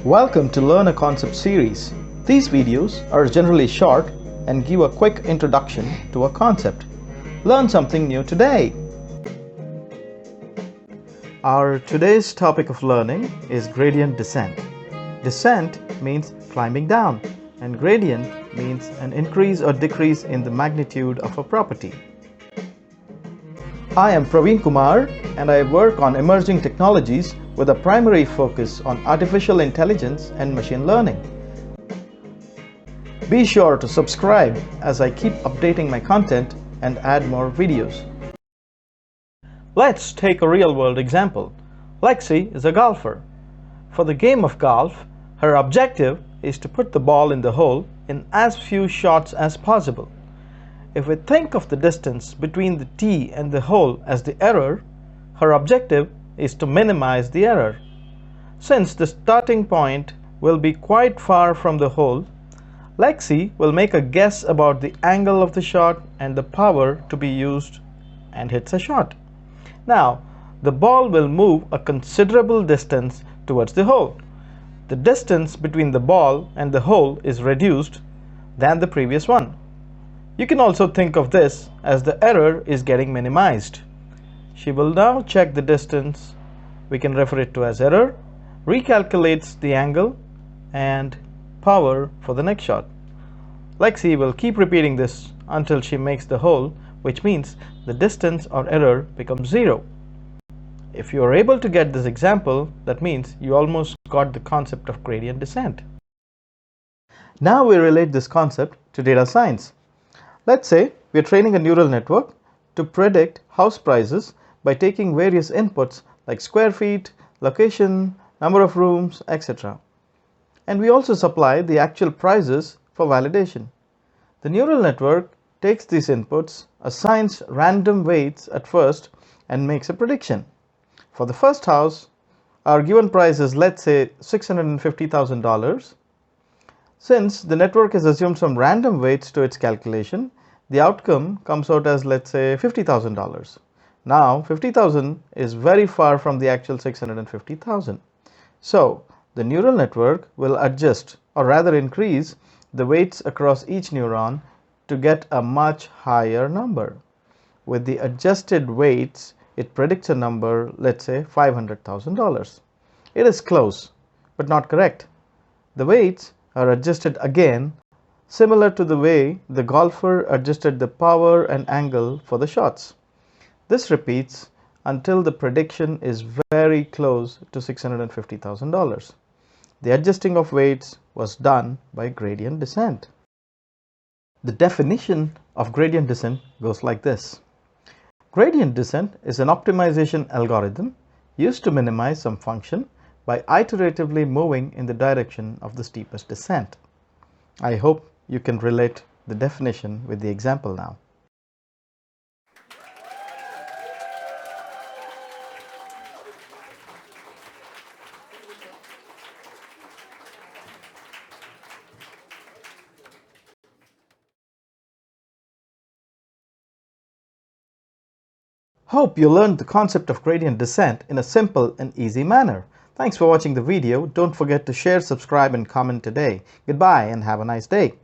Welcome to Learn a Concept series. These videos are generally short and give a quick introduction to a concept. Learn something new today. Our today's topic of learning is gradient descent. Descent means climbing down, and gradient means an increase or decrease in the magnitude of a property. I am Praveen Kumar and I work on emerging technologies with a primary focus on artificial intelligence and machine learning. Be sure to subscribe as I keep updating my content and add more videos. Let's take a real-world example. Lexi is a golfer. For the game of golf, her objective is to put the ball in the hole in as few shots as possible. If we think of the distance between the tee and the hole as the error, her objective is to minimize the error. Since the starting point will be quite far from the hole, Lexi will make a guess about the angle of the shot and the power to be used and hits a shot. Now, the ball will move a considerable distance towards the hole. The distance between the ball and the hole is reduced than the previous one. You can also think of this as the error is getting minimized. She will now check the distance, we can refer it to as error, recalculates the angle and power for the next shot. Lexi will keep repeating this until she makes the hole, which means the distance or error becomes zero. If you are able to get this example, that means you almost got the concept of gradient descent. Now we relate this concept to data science. Let's say we are training a neural network to predict house prices by taking various inputs like square feet, location, number of rooms, etc. And we also supply the actual prices for validation. The neural network takes these inputs, assigns random weights at first, and makes a prediction. For the first house, our given price is, let's say, $650,000. Since the network has assumed some random weights to its calculation, the outcome comes out as, let's say, $50,000. Now, $50,000 is very far from the actual $650,000. So, the neural network will adjust, or rather increase, the weights across each neuron to get a much higher number. With the adjusted weights, it predicts a number, let's say, $500,000. It is close, but not correct. The weights are adjusted again, similar to the way the golfer adjusted the power and angle for the shots. This repeats until the prediction is very close to $650,000. The adjusting of weights was done by gradient descent. The definition of gradient descent goes like this. Gradient descent is an optimization algorithm used to minimize some function by iteratively moving in the direction of the steepest descent. I hope you can relate the definition with the example now. Hope you learned the concept of gradient descent in a simple and easy manner. Thanks for watching the video. Don't forget to share, subscribe, and comment today. Goodbye and have a nice day.